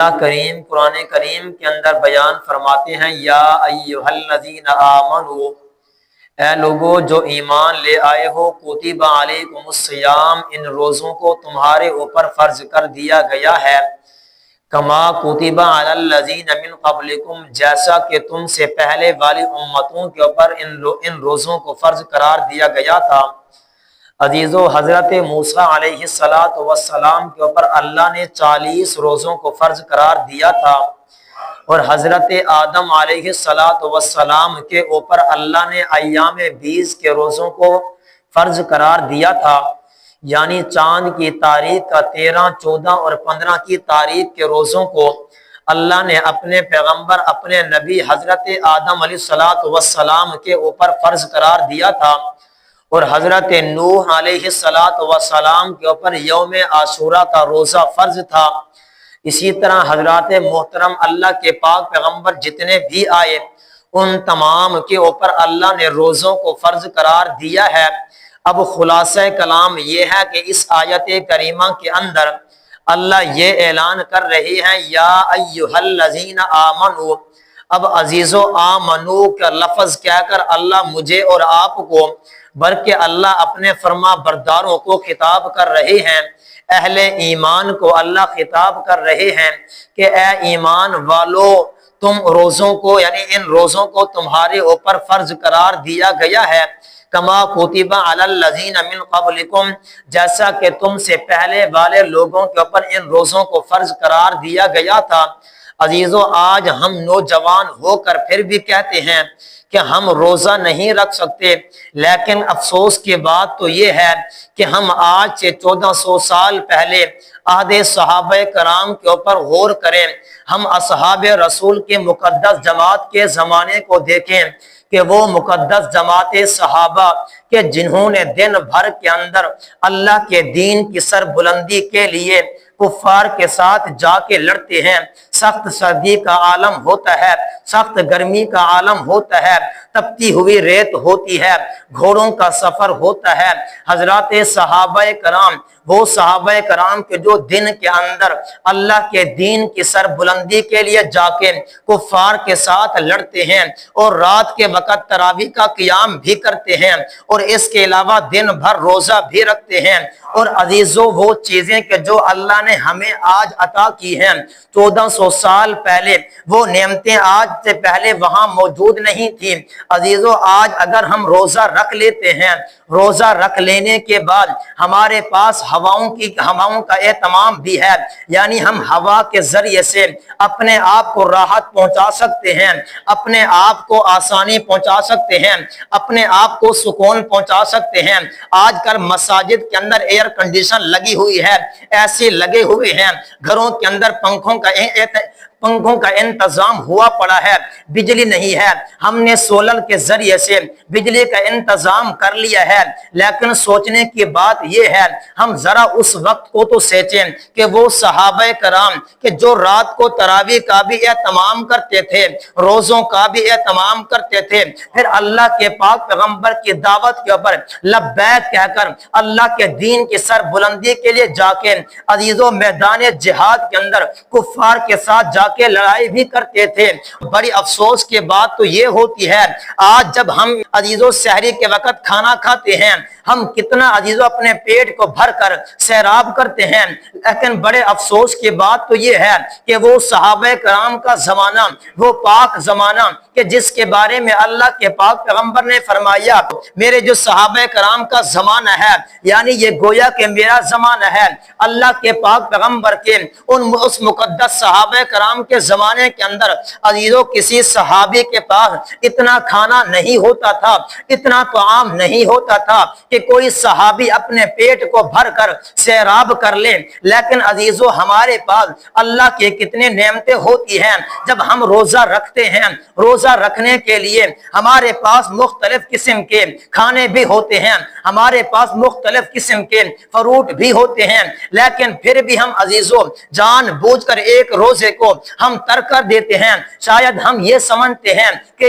اللہ کریم قرآن کریم کے اندر بیان فرماتے ہیں یا ایھا الذین آمنو، اے لوگو جو ایمان لے آئے ہو، کتب علیکم الصیام، ان روزوں کو تمہارے اوپر فرض کر دیا گیا ہے، کما کتب علی الذین من قبلکم، جیسا کہ تم سے پہلے والی امتوں کے اوپر ان روزوں کو فرض قرار دیا گیا تھا۔ عزیزو، حضرت موسیٰ علیہ السلام کے اوپر اللہ نے 40 روزوں کو فرض قرار دیا تھا، اور حضرت آدم علیہ السلام کے اوپر اللہ نے ایام 20 کے روزوں کو فرض قرار دیا تھا، یعنی چاند کی تاریخ کا 13، 14 اور 15 کی تاریخ کے روزوں کو اللہ نے اپنے پیغمبر، اپنے نبی حضرت آدم علیہ السلام کے اوپر فرض قرار دیا تھا، اور حضرت نوح علیہ السلام کے اوپر یوم عاشوراء کا روزہ فرض تھا۔ اسی طرح حضرات محترم اللہ کے پاک پیغمبر جتنے بھی آئے، ان تمام کے اوپر اللہ نے روزوں کو فرض قرار دیا ہے۔ اب خلاصہ کلام یہ ہے کہ اس آیت کریمہ کے اندر اللہ یہ اعلان کر رہی ہے یا ایھا الذین آمنو۔ اب عزیزو، آمنو کا لفظ کہہ کر اللہ مجھے اور آپ کو، بلکہ اللہ اپنے فرما برداروں کو خطاب کر رہے ہیں، اہل ایمان کو اللہ خطاب کر رہے ہیں کہ اے ایمان والو، تم روزوں کو، یعنی ان روزوں کو تمہارے اوپر فرض قرار دیا گیا ہے، کما کتب علی الذین من قبلکم، جیسا کہ تم سے پہلے والے لوگوں کے اوپر ان روزوں کو فرض قرار دیا گیا تھا۔ عزیزو، آج ہم نوجوان ہو کر پھر بھی کہتے ہیں کہ ہم روزہ نہیں رکھ سکتے، لیکن افسوس کی بات تو یہ ہے کہ ہم آج سے 1400 سال پہلے عہد صحابہ کرام کے اوپر غور کریں، ہم اصحاب رسول کے مقدس جماعت کے زمانے کو دیکھیں کہ وہ مقدس جماعت صحابہ کہ جنہوں نے دن بھر کے اندر اللہ کے دین کی سر بلندی کے لیے کفار کے ساتھ جا کے لڑتے ہیں، سخت سردی کا عالم ہوتا ہے، سخت گرمی کا عالم ہوتا ہے، تپتی ہوئی ریت ہوتی ہے، گھوڑوں کا سفر ہوتا ہے۔ حضرات صحابہ کرام، وہ صحابہ کرام کے جو دن کے اندر اللہ کے دین کی سر بلندی کے لیے جا کے کفار کے ساتھ لڑتے ہیں، اور رات کے وقت تراویح کا قیام بھی کرتے ہیں، اور اس کے علاوہ دن بھر روزہ بھی رکھتے ہیں۔ اور عزیزو، وہ چیزیں کہ جو اللہ نے ہمیں آج عطا کی ہیں، 1400 سال پہلے وہ نعمتیں آج سے پہلے وہاں موجود نہیں تھیں۔ عزیزو، آج اگر ہم روزہ رکھ لیتے ہیں، روزہ رکھ لینے کے بعد ہمارے پاس ہواؤں کا اہتمام بھی ہے، یعنی ہم ہوا کے ذریعے سے اپنے آپ کو راحت پہنچا سکتے ہیں، اپنے آپ کو آسانی پہنچا سکتے ہیں، اپنے آپ کو سکون پہنچا سکتے ہیں۔ آج کل مساجد کے اندر ایئر کنڈیشن لگی ہوئی ہے، ایسی لگے ہوئے ہیں، گھروں کے اندر پنکھوں کا انتظام ہوا پڑا ہے، بجلی نہیں ہے، ہم نے سولر کے ذریعے سے بجلی کا انتظام کر لیا ہے، لیکن سوچنے کی بات یہ ہے، ہم ذرا اس وقت کو تو سوچیں کہ وہ صحابہ کرام کہ جو رات کو تراویح کا بھی اہتمام کرتے تھے، روزوں کا بھی اہتمام کرتے تھے، پھر اللہ کے پاک پیغمبر کی دعوت کے اوپر لبیک کہہ کر اللہ کے دین کی سر بلندی کے لیے جا کے عزیزوں میدان جہاد کے اندر کفار کے ساتھ جا کے لڑائی بھی کرتے تھے۔ بڑی افسوس کی بات تو یہ ہوتی ہے، آج جب ہم عزیزوں سحری کے وقت کھانا کھاتے ہیں، ہم کتنا عزیزوں اپنے پیٹ کو بھر کر سیراب کرتے ہیں، لیکن بڑے افسوس کی بات تو یہ ہے کہ وہ صحابہ کرام کا زمانہ، وہ پاک زمانہ کہ جس کے بارے میں اللہ کے پاک پیغمبر نے فرمایا، میرے جو صحابہ کرام کا زمانہ ہے، یعنی یہ گویا کہ میرا زمانہ ہے۔ اللہ کے پاک پیغمبر کے اس مقدس صحابہ کرام کے زمانے کے اندر عزیزوں کسی صحابی کے پاس اتنا کھانا نہیں ہوتا تھا، اتنا طعام نہیں ہوتا تھا کہ کوئی صحابی اپنے پیٹ کو بھر کر سیراب کر لے، لیکن عزیزو ہمارے پاس اللہ کے کتنے نعمتیں ہوتی ہیں۔ جب ہم روزہ رکھتے ہیں، روزہ رکھنے کے لیے ہمارے پاس مختلف قسم کے کھانے بھی ہوتے ہیں، ہمارے پاس مختلف قسم کے فروٹ بھی ہوتے ہیں، لیکن پھر بھی ہم عزیزو جان بوجھ کر ایک روزے کو ہم ترک کر دیتے ہیں۔ شاید ہم یہ سمجھتے ہیں کہ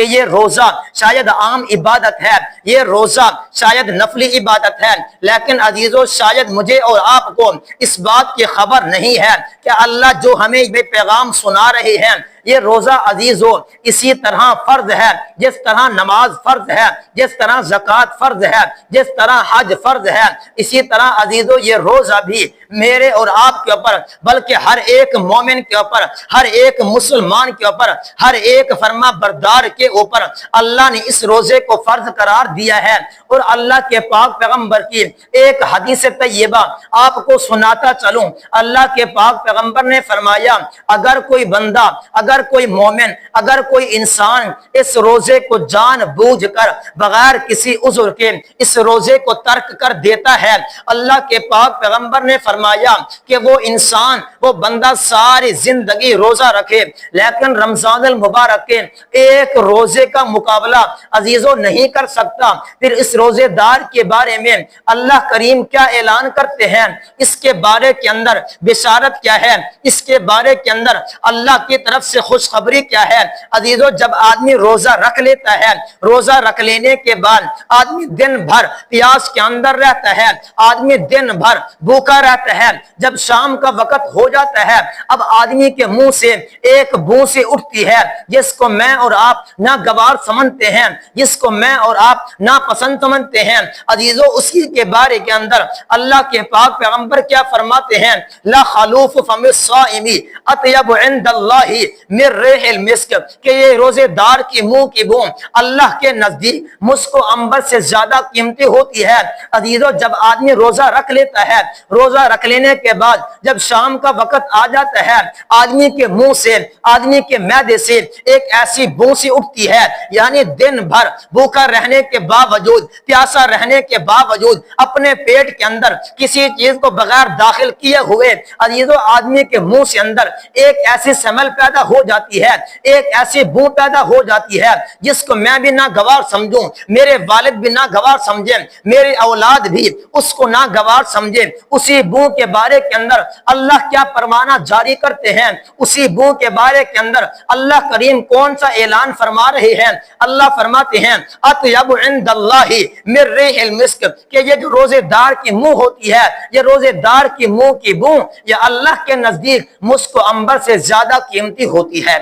یہ روزہ شاید عام عبادت ہے، یہ روزہ شاید نفلی عبادت ہے، لیکن عزیزو شاید مجھے اور آپ کو اس بات کی خبر نہیں ہے کہ اللہ جو ہمیں یہ پیغام سنا رہے ہیں، یہ روزہ عزیزو اسی طرح فرض ہے جس طرح نماز فرض ہے، جس طرح زکوٰۃ فرض ہے، جس طرح حج فرض ہے، اسی طرح عزیزو یہ روزہ بھی میرے اور آپ کے اوپر بلکہ ہر ایک مومن کے اوپر، ہر ایک مسلمان کے اوپر، ہر ایک فرما بردار کے اوپر اللہ نے اس روزے کو فرض قرار دیا ہے۔ اور اللہ کے پاک پیغمبر کی ایک حدیث طیبہ آپ کو سناتا چلوں۔ اللہ کے پاک پیغمبر نے فرمایا اگر کوئی بندہ، اگر کوئی مومن، اگر کوئی انسان اس روزے کو جان بوجھ کر بغیر کسی عذر کے اس روزے کو ترک کر دیتا ہے، اللہ کے پاک پیغمبر نے فرمایا کہ وہ انسان، وہ بندہ ساری زندگی روزہ رکھے لیکن رمضان المبارک کے ایک روزے کا مقابلہ عزیزو نہیں کر سکتا۔ پھر اس روزے دار کے بارے میں اللہ کریم کیا اعلان کرتے ہیں، اس کے بارے کے اندر بشارت کیا ہے، اس کے بارے کے اندر اللہ کی طرف سے خوشخبری کیا ہے۔ عزیزو جب آدمی روزہ رکھ لیتا ہے، روزہ رکھ لینے کے بعد آدمی دن بھر پیاس کے اندر رہتا ہے، آدمی دن بھر بھوکا رہتا ہے، جب شام کا وقت ہو جاتا ہے اب آدمی کے منہ سے ایک بو سی اٹھتی ہے جس کو میں اور آپ ناگوار سمجھتے ہیں، جس کو میں اور آپ ناپسند سمجھتے ہیں۔ عزیزو اسی کے بارے کے اندر اللہ کے پاک پیغمبر کیا فرماتے ہیں، لا خلوف فم الصائم اطیب عند اللہ من ریح المسک، کہ یہ روزے دار کی منہ کی بو اللہ کے نزدیک مسک و عنبر سے زیادہ قیمتی ہوتی ہے۔ عزیزو جب آدمی روزہ رکھ لیتا ہے، روزہ رکھ لینے کے بعد جب شام کا وقت آ جاتا ہے آدمی کے منہ سے، آدمی کے معدے سے ایک ایسی بو سی اٹھتی ہے، یعنی دن بھر بھوکا رہنے کے باوجود، پیاسا رہنے کے باوجود اپنے پیٹ کے اندر کسی چیز کو بغیر داخل کیے ہوئے عزیزو آدمی کے منہ سے اندر ایک ایسی سمیل پیدا ہو جاتی ہے، ایک ایسی بو پیدا ہو جاتی ہے جس کو میں بھی ناگوار سمجھوں، میرے والد بھی ناگوار سمجھیں، میری اولاد بھی اس کو ناگوار سمجھے۔ اسی بو کے بارے کے اندر اللہ کیا فرمانا جاری کرتے ہیں، اسی بو کے بارے کے اندر اللہ کریم کون سا اعلان فرما رہے ہیں، اللہ فرماتے ہیں اطیب عند اللہ من ریح المسک، کہ یہ جو روزے دار کی منہ ہوتی ہے، یہ روزے دار کی منہ کی بو یہ اللہ کے نزدیک مسک و عنبر سے زیادہ قیمتی ہوتی ہے۔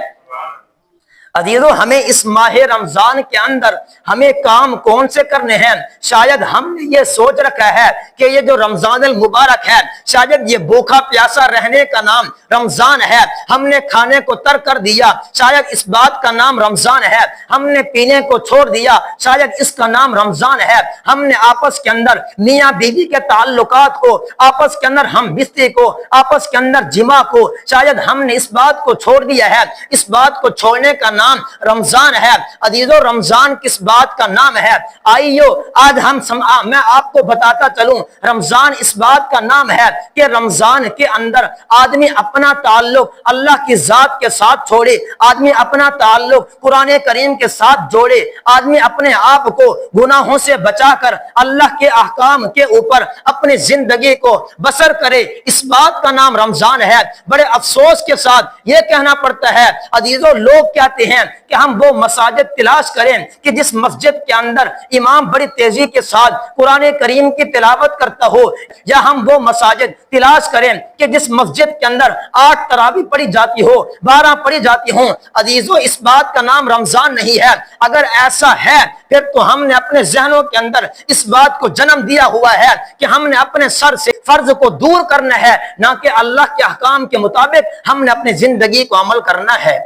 عزیزو ہمیں اس ماہ رمضان کے اندر ہمیں کام کون سے کرنے ہیں؟ شاید ہم نے یہ سوچ رکھا ہے کہ یہ جو رمضان المبارک ہے شاید یہ بھوکا پیاسا رہنے کا نام رمضان ہے، ہم نے کھانے کو ترک کر دیا شاید اس بات کا نام رمضان ہے، ہم نے پینے کو چھوڑ دیا شاید اس کا نام رمضان ہے، ہم نے آپس کے اندر میاں بیوی کے تعلقات کو، آپس کے اندر ہم بستری کو، آپس کے اندر جماع کو شاید ہم نے اس بات کو چھوڑ دیا ہے، اس بات کو چھوڑنے کا نام رمضان ہے۔ عزیزو رمضان کس بات کا نام ہے؟ آئیو آج میں آپ کو بتاتا چلوں، رمضان اس بات کا نام ہے کہ رمضان کے اندر آدمی اپنا تعلق اللہ کی ذات کے ساتھ چھوڑے، آدمی اپنا تعلق قرآن کریم کے ساتھ جوڑے، آدمی اپنے آپ کو گناہوں سے بچا کر اللہ کے احکام کے اوپر اپنی زندگی کو بسر کرے، اس بات کا نام رمضان ہے۔ بڑے افسوس کے ساتھ یہ کہنا پڑتا ہے عزیزو لوگ کہتے ہیں کہ ہم وہ مساجد تلاش کریں کہ جس مسجد کے اندر امام بڑی تیزی کے ساتھ قرآن کریم کی تلاوت کرتا ہو، یا ہم وہ مساجد تلاش کریں کہ جس مسجد کے اندر 8 تراویح پڑھی جاتی ہو، 12 پڑھی جاتی ہوں۔ عزیزو اس بات کا نام رمضان نہیں ہے۔ اگر ایسا ہے پھر تو ہم نے اپنے ذہنوں کے اندر اس بات کو جنم دیا ہوا ہے کہ ہم نے اپنے سر سے فرض کو دور کرنا ہے، نہ کہ اللہ کے احکام کے مطابق ہم نے اپنی زندگی کو عمل کرنا ہے۔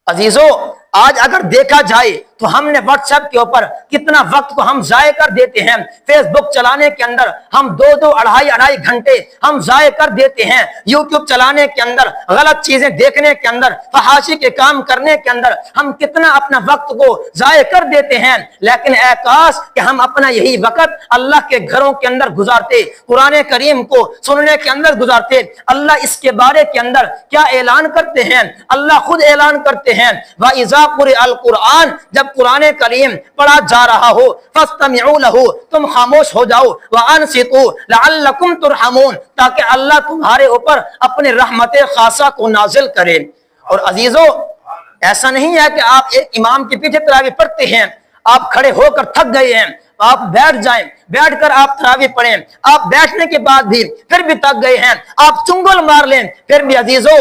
عزیزو آج اگر دیکھا جائے تو ہم نے واٹس ایپ کے اوپر کتنا وقت کو ہم ضائع کر دیتے ہیں، فیس بک چلانے کے اندر ہم 2 2 گھنٹے ہم ضائع کر دیتے ہیں، یوٹیوب چلانے کے اندر، غلط چیزیں دیکھنے کے اندر، فحاشی کے کام کرنے کے اندر ہم کتنا اپنا وقت کو ضائع کر دیتے ہیں۔ لیکن اے کاش کہ ہم اپنا یہی وقت اللہ کے گھروں کے اندر گزارتے، قرآن کریم کو سننے کے اندر گزارتے۔ اللہ اس کے بارے کے اندر کیا اعلان کرتے ہیں؟ اللہ خود اعلان کرتے ہیں وَإِذَا اذا قرئ القرآن جب قرآن کریم پڑھا جا رہا ہو فاستمعوا له تم خاموش ہو جاؤ وانصتوا لعلکم ترحمون تاکہ اللہ تمہارے اوپر اپنے رحمت خاصہ کو نازل کرے۔ اور عزیزو ایسا نہیں ہے کہ آپ ایک امام کے پیچھے تراویح پڑھتے ہیں، آپ کھڑے ہو کر تھک گئے ہیں، آپ بیٹھ جائیں، بیٹھ کر آپ تراویح پڑھیں، آپ بیٹھنے کے بعد بھی پھر بھی تھک گئے ہیں، آپ چنگل مار لیں، پھر بھی عزیزو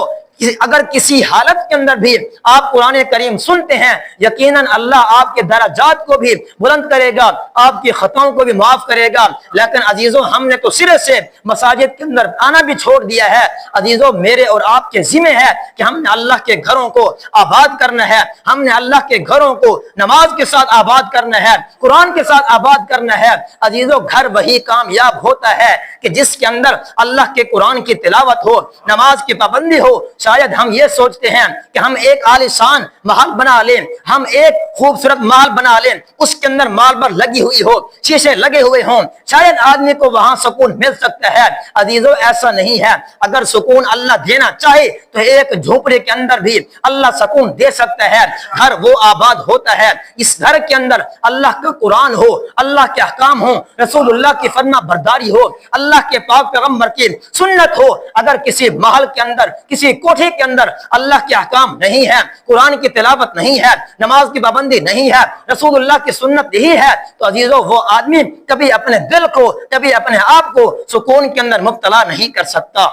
اگر کسی حالت کے اندر بھی آپ قرآن کریم سنتے ہیں یقیناً اللہ آپ کے درجات کو بھی بلند کرے گا، آپ کی خطاؤں کو بھی معاف کرے گا۔ لیکن عزیزو ہم نے تو سرے سے مساجد کے اندر آنا بھی چھوڑ دیا ہے۔ عزیزو میرے اور آپ کے ذمہ ہے کہ ہم نے اللہ کے گھروں کو آباد کرنا ہے، ہم نے اللہ کے گھروں کو نماز کے ساتھ آباد کرنا ہے، قرآن کے ساتھ آباد کرنا ہے۔ عزیزو گھر وہی کامیاب ہوتا ہے کہ جس کے اندر اللہ کے قرآن کی تلاوت ہو، نماز کی پابندی ہو۔ شاید ہم یہ سوچتے ہیں کہ ہم ایک عالیشان محل بنا لیں، ہم ایک خوبصورت محل بنا لیں، اس کے اندر ماربل لگی ہوئی ہو، شیشے لگے ہوئے ہوں، شاید آدمی کو وہاں سکون مل سکتا ہے۔ عزیزو ایسا نہیں ہے، اگر سکون اللہ دینا چاہے تو ایک جھوپڑی کے اندر بھی اللہ سکون دے سکتا ہے۔ گھر وہ آباد ہوتا ہے اس گھر کے اندر اللہ کا قرآن ہو، اللہ کے احکام ہو، رسول اللہ کی فرما برداری ہو، اللہ کے پاک پیغمبر کی سنت ہو۔ اگر کسی محل کے اندر کسی کوٹھی کے اندر اللہ کے احکام نہیں ہے، قرآن کی تلاوت نہیں ہے، نماز کی پابندی نہیں ہے، رسول اللہ کی سنت یہی ہے، تو عزیزو وہ آدمی کبھی اپنے دل کو کبھی اپنے آپ کو سکون کے اندر مبتلا نہیں کر سکتا۔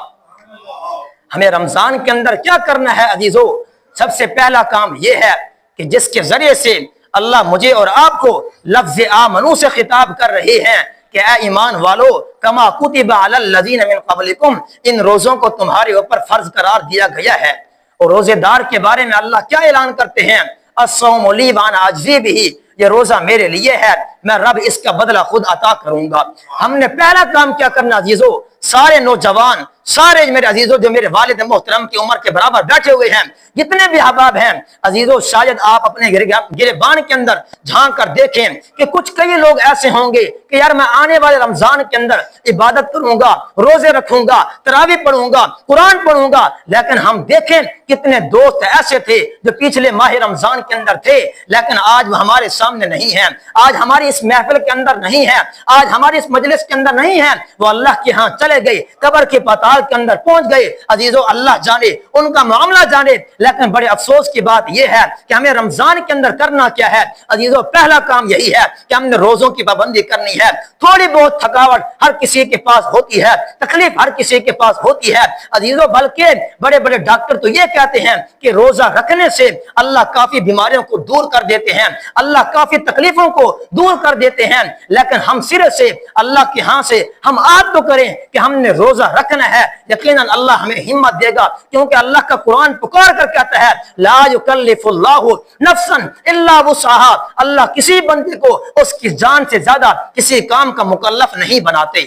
ہمیں رمضان کے اندر کیا کرنا ہے عزیزو؟ سب سے پہلا کام یہ ہے کہ جس کے ذریعے سے اللہ مجھے اور آپ کو لفظ آمنو سے خطاب کر رہے ہیں کہ اے ایمان والو کما کتب علی الذین من قبلکم، ان روزوں کو تمہارے اوپر فرض قرار دیا گیا ہے۔ اور روزے دار کے بارے میں اللہ کیا اعلان کرتے ہیں؟ الصوم لی وانا اجزی بہ، یہ روزہ میرے لیے ہے، میں رب اس کا بدلہ خود عطا کروں گا۔ ہم نے پہلا کام کیا کرنا عزیزو؟ سارے نوجوان، سارے میرے عزیزو جو میرے والد محترم کی عمر کے برابر بیٹھے ہوئے ہیں، جتنے بھی احباب ہیں عزیزو، شاید آپ اپنے گریبان کے اندر جھانک کر دیکھیں کہ کچھ کئی لوگ ایسے ہوں گے کہ یار میں آنے والے رمضان کے اندر عبادت کروں گا، روزے رکھوں گا، تراویح پڑھوں گا، قرآن پڑھوں گا، لیکن ہم دیکھیں کتنے دوست ایسے تھے جو پچھلے ماہ رمضان کے اندر تھے لیکن آج وہ ہمارے سامنے نہیں ہیں، آج ہماری اس محفل کے اندر نہیں ہے، آج ہماری اس مجلس کے اندر نہیں ہے، وہ اللہ کے ہاں چلے گئے، قبر کے پاتال کے اندر پہنچ گئے۔ عزیزو اللہ جانے ان کا معاملہ جانے، لیکن بڑے افسوس کی بات یہ ہے کہ ہمیں رمضان کے اندر کرنا کیا ہے عزیزو؟ پہلا کام یہی ہے کہ ہم نے روزوں کی پابندی کرنی ہے۔ تھوڑی بہت تھکاوٹ ہر کسی کے پاس ہوتی ہے، تکلیف ہر کسی کے پاس ہوتی ہے عزیزو، بلکہ بڑے بڑے ڈاکٹر تو یہ کہتے ہیں کہ روزہ رکھنے سے اللہ کافی بیماریوں کو دور کر دیتے ہیں، اللہ کافی تکلیفوں کو دور کر دیتے ہیں، لیکن ہم سرے سے اللہ کے ہاں سے ہم عہد تو کریں کہ ہم نے روزہ رکھنا ہے، یقیناً اللہ ہمیں ہمت دے گا، کیونکہ اللہ کا قرآن پکار کر کہتا ہے لا یکلف اللہ نفسا الا وسعها، اللہ کسی بندے کو اس کی جان سے زیادہ کسی کام کا مکلف نہیں بناتے۔